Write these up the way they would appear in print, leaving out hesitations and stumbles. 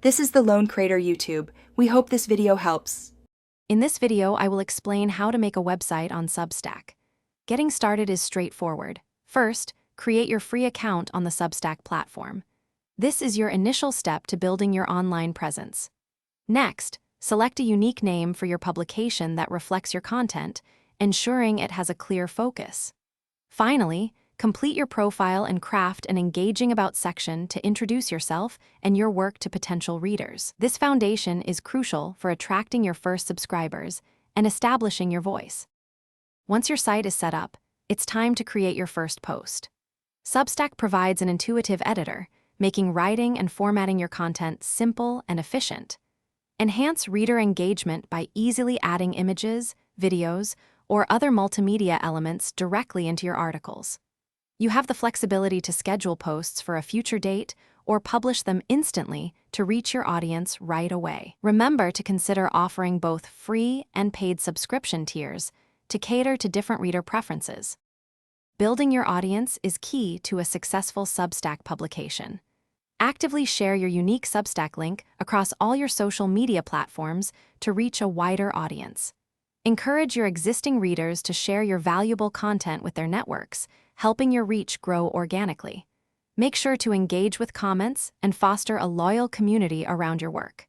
This is the Lone Creator YouTube. We hope this video helps. In this video, I will explain how to make a website on Substack. Getting started is straightforward. First, create your free account on the Substack platform. This is your initial step to building your online presence. Next, select a unique name for your publication that reflects your content, ensuring it has a clear focus. Finally, complete your profile and craft an engaging About section to introduce yourself and your work to potential readers. This foundation is crucial for attracting your first subscribers and establishing your voice. Once your site is set up, it's time to create your first post. Substack provides an intuitive editor, making writing and formatting your content simple and efficient. Enhance reader engagement by easily adding images, videos, or other multimedia elements directly into your articles. You have the flexibility to schedule posts for a future date or publish them instantly to reach your audience right away. Remember to consider offering both free and paid subscription tiers to cater to different reader preferences. Building your audience is key to a successful Substack publication. Actively share your unique Substack link across all your social media platforms to reach a wider audience. Encourage your existing readers to share your valuable content with their networks, helping your reach grow organically. Make sure to engage with comments and foster a loyal community around your work.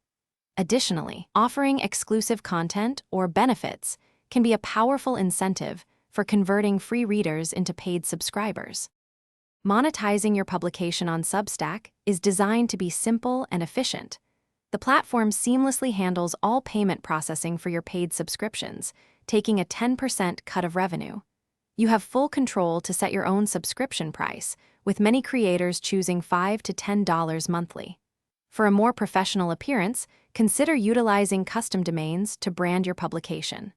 Additionally, offering exclusive content or benefits can be a powerful incentive for converting free readers into paid subscribers. Monetizing your publication on Substack is designed to be simple and efficient. The platform seamlessly handles all payment processing for your paid subscriptions, taking a 10% cut of revenue. You have full control to set your own subscription price, with many creators choosing $5 to $10 monthly. For a more professional appearance, consider utilizing custom domains to brand your publication.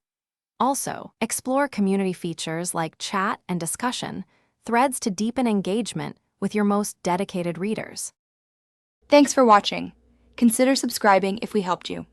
Also, explore community features like chat and discussion, threads to deepen engagement with your most dedicated readers. Thanks for watching. Consider subscribing if we helped you.